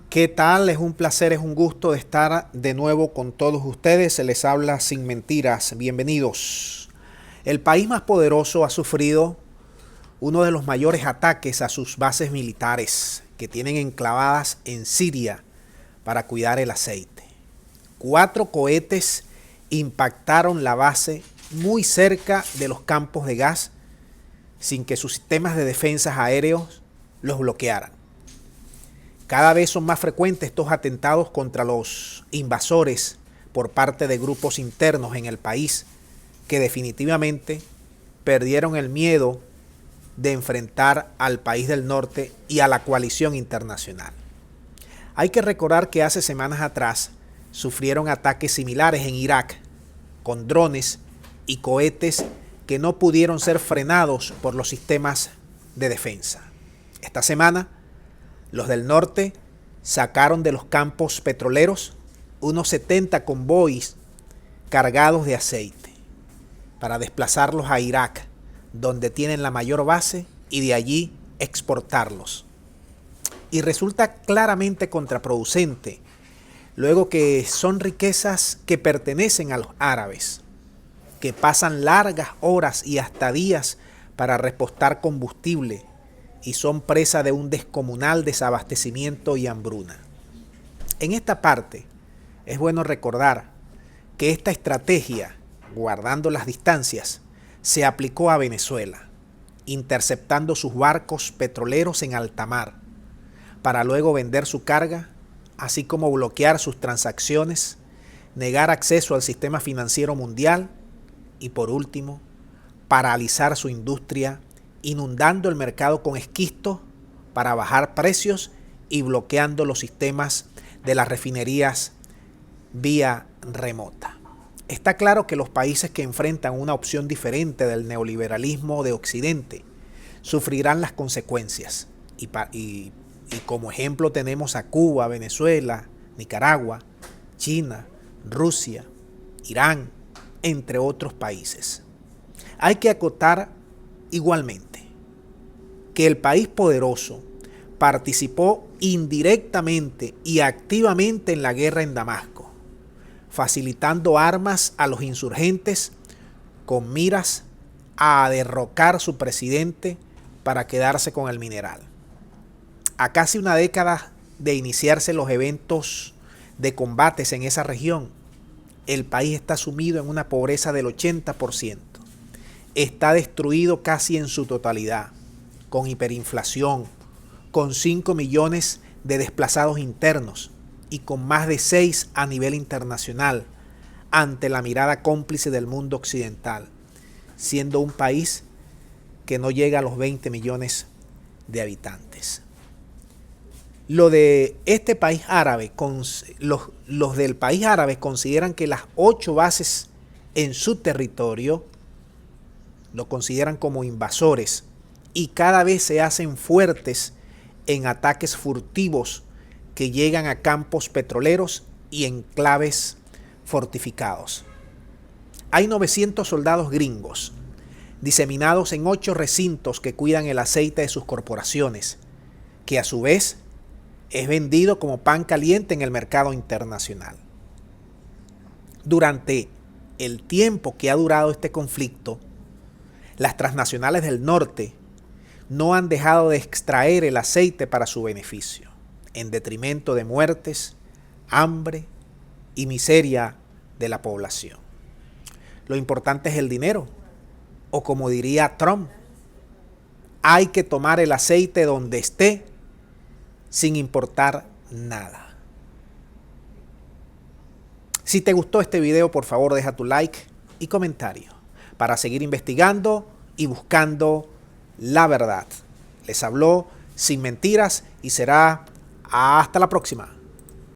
¿Qué tal? Es un placer, es un gusto de estar de nuevo con todos ustedes. Se les habla sin mentiras. Bienvenidos. El país más poderoso ha sufrido uno de los mayores ataques a sus bases militares que tienen enclavadas en Siria para cuidar el aceite. 4 cohetes impactaron la base muy cerca de los campos de gas sin que sus sistemas de defensas aéreos los bloquearan. Cada vez son más frecuentes estos atentados contra los invasores por parte de grupos internos en el país que definitivamente perdieron el miedo de enfrentar al país del norte y a la coalición internacional. Hay que recordar que hace semanas atrás sufrieron ataques similares en Irak con drones y cohetes que no pudieron ser frenados por los sistemas de defensa. Esta semana, los del norte sacaron de los campos petroleros unos 70 convoys cargados de aceite para desplazarlos a Irak, donde tienen la mayor base, y de allí exportarlos. Y resulta claramente contraproducente, luego que son riquezas que pertenecen a los árabes, que pasan largas horas y hasta días para repostar combustible y son presa de un descomunal desabastecimiento y hambruna. En esta parte es bueno recordar que esta estrategia, guardando las distancias, se aplicó a Venezuela, interceptando sus barcos petroleros en alta mar, para luego vender su carga, así como bloquear sus transacciones, negar acceso al sistema financiero mundial y, por último, paralizar su industria, inundando el mercado con esquisto para bajar precios y bloqueando los sistemas de las refinerías vía remota. Está claro que los países que enfrentan una opción diferente del neoliberalismo de Occidente sufrirán las consecuencias. Y como ejemplo tenemos a Cuba, Venezuela, Nicaragua, China, Rusia, Irán, entre otros países. Hay que acotar igualmente que el país poderoso participó indirectamente y activamente en la guerra en Damasco, facilitando armas a los insurgentes con miras a derrocar su presidente para quedarse con el mineral. A casi una década de iniciarse los eventos de combates en esa región, el país está sumido en una pobreza del 80%. Está destruido casi en su totalidad, con hiperinflación, con 5 millones de desplazados internos y con más de 6 a nivel internacional, ante la mirada cómplice del mundo occidental, siendo un país que no llega a los 20 millones de habitantes. Lo de este país árabe, los del país árabe consideran que las 8 bases en su territorio lo consideran como invasores y cada vez se hacen fuertes en ataques furtivos que llegan a campos petroleros y enclaves fortificados. Hay 900 soldados gringos diseminados en 8 recintos que cuidan el aceite de sus corporaciones, que a su vez es vendido como pan caliente en el mercado internacional. Durante el tiempo que ha durado este conflicto, las transnacionales del norte no han dejado de extraer el aceite para su beneficio, en detrimento de muertes, hambre y miseria de la población. Lo importante es el dinero, o como diría Trump, hay que tomar el aceite donde esté, sin importar nada. Si te gustó este video, por favor deja tu like y comentario para seguir investigando y buscando la verdad. Les habló Sin Mentiras y será hasta la próxima.